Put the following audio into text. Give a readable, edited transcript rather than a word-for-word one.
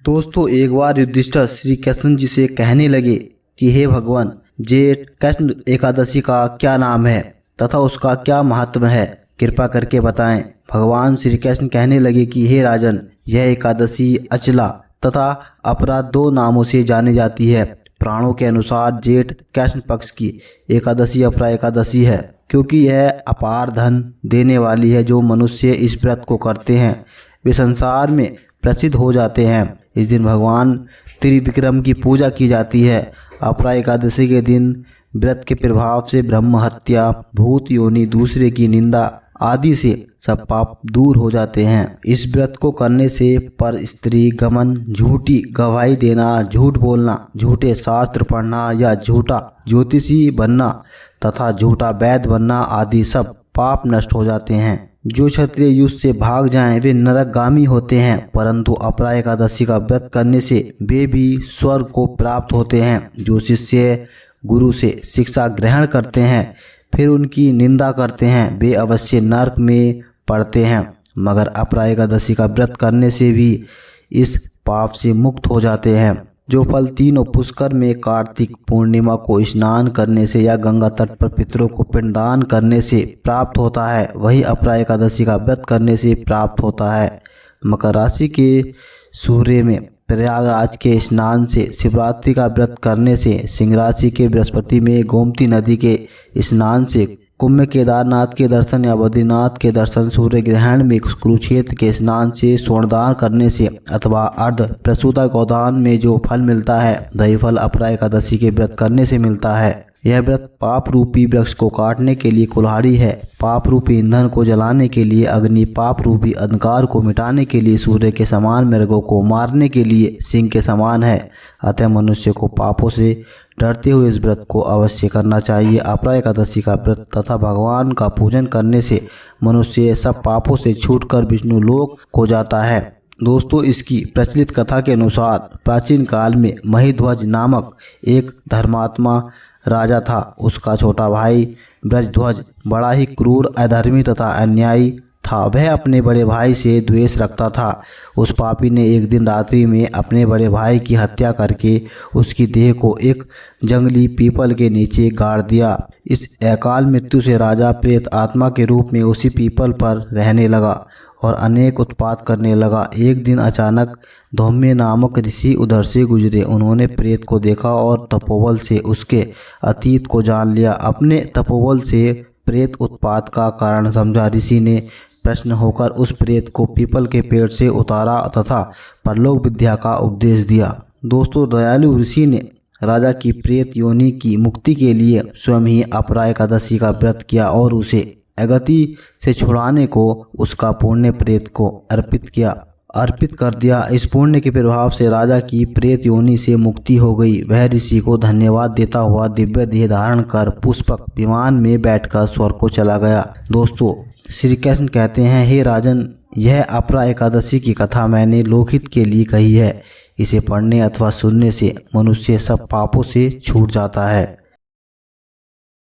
दोस्तों, एक बार युधिष्ठिर श्री कृष्ण जी से कहने लगे कि हे भगवान, जेठ कृष्ण एकादशी का क्या नाम है तथा उसका क्या महत्व है, कृपा करके बताएं। भगवान श्री कृष्ण कहने लगे कि हे राजन, यह एकादशी अचला तथा अपरा दो नामों से जानी जाती है। पुराणों के अनुसार जेठ कृष्ण पक्ष की एकादशी अपरा एकादशी है, क्योंकि यह अपार धन देने वाली है। जो मनुष्य इस व्रत को करते हैं वे संसार में प्रसिद्ध हो जाते हैं। इस दिन भगवान त्रिविक्रम की पूजा की जाती है। अपरा एकादशी के दिन व्रत के प्रभाव से ब्रह्म हत्या, भूत योनि, दूसरे की निंदा आदि से सब पाप दूर हो जाते हैं। इस व्रत को करने से पर स्त्री गमन, झूठी गवाही देना, झूठ बोलना, झूठे शास्त्र पढ़ना या झूठा ज्योतिषी बनना तथा झूठा वैद्य बनना आदि सब पाप नष्ट हो जाते हैं। जो क्षत्रिय युद्ध से भाग जाएं वे नरकगामी होते हैं, परंतु अपरा एकादशी का व्रत करने से वे भी स्वर्ग को प्राप्त होते हैं। जो शिष्य गुरु से शिक्षा ग्रहण करते हैं फिर उनकी निंदा करते हैं वे अवश्य नरक में पड़ते हैं, मगर अपरा एकादशी का व्रत करने से भी इस पाप से मुक्त हो जाते हैं। जो फल तीनों पुष्कर में कार्तिक पूर्णिमा को स्नान करने से या गंगा तट पर पितरों को पिंडदान करने से प्राप्त होता है, वही अपरा एकादशी का व्रत करने से प्राप्त होता है। मकर राशि के सूर्य में प्रयागराज के स्नान से, शिवरात्रि का व्रत करने से, सिंह राशि के बृहस्पति में गोमती नदी के स्नान से, कुंभ में केदारनाथ के दर्शन या बद्रीनाथ के दर्शन, सूर्य ग्रहण में कुरुक्षेत्र के स्नान से, स्वर्णदान करने से अथवा अर्ध प्रसूता गोदान में जो फल मिलता है वही फल अपरा एकादशी के व्रत करने से मिलता है। यह व्रत पाप रूपी वृक्ष को काटने के लिए कुल्हाड़ी है, पाप रूपी ईंधन को जलाने के लिए अग्नि, पाप रूपी अंधकार को मिटाने के लिए सूर्य के समान, मृगों को मारने के लिए सिंह के समान है। अतः मनुष्य को पापों से डरते हुए इस व्रत को अवश्य करना चाहिए। अपरा एकादशी का व्रत तथा भगवान का पूजन करने से मनुष्य सब पापों से छूटकर विष्णु लोक को जाता है। दोस्तों, इसकी प्रचलित कथा के अनुसार प्राचीन काल में महिध्वज नामक एक धर्मात्मा राजा था। उसका छोटा भाई ब्रजध्वज बड़ा ही क्रूर, अधर्मी तथा अन्यायी था। वह अपने बड़े भाई से द्वेष रखता था। उस पापी ने एक दिन रात्रि में अपने बड़े भाई की हत्या करके उसकी देह को एक जंगली पीपल के नीचे गाड़ दिया। इस अकाल मृत्यु से राजा प्रेत आत्मा के रूप में उसी पीपल पर रहने लगा और अनेक उत्पात करने लगा। एक दिन अचानक धौम्य नामक ऋषि उधर से गुजरे। उन्होंने प्रेत को देखा और तपोबल से उसके अतीत को जान लिया। अपने तपोबल से प्रेत उत्पात का कारण समझा। ऋषि ने प्रश्न होकर उस प्रेत को पीपल के पेड़ से उतारा तथा परलोक विद्या का उपदेश दिया। दोस्तों, दयालु ऋषि ने राजा की प्रेत योनि की मुक्ति के लिए स्वयं ही अपरा एकादशी का व्रत किया और उसे अगति से छुड़ाने को उसका पुण्य प्रेत को अर्पित कर दिया। इस पुण्य के प्रभाव से राजा की प्रेत योनि से मुक्ति हो गई। वह ऋषि को धन्यवाद देता हुआ दिव्य देह धारण कर पुष्पक विमान में बैठकर स्वर्ग को चला गया। दोस्तों, श्री कृष्ण कहते हैं, हे राजन, यह अपरा एकादशी की कथा मैंने लोकहित के लिए कही है। इसे पढ़ने अथवा सुनने से मनुष्य सब पापों से छूट जाता है।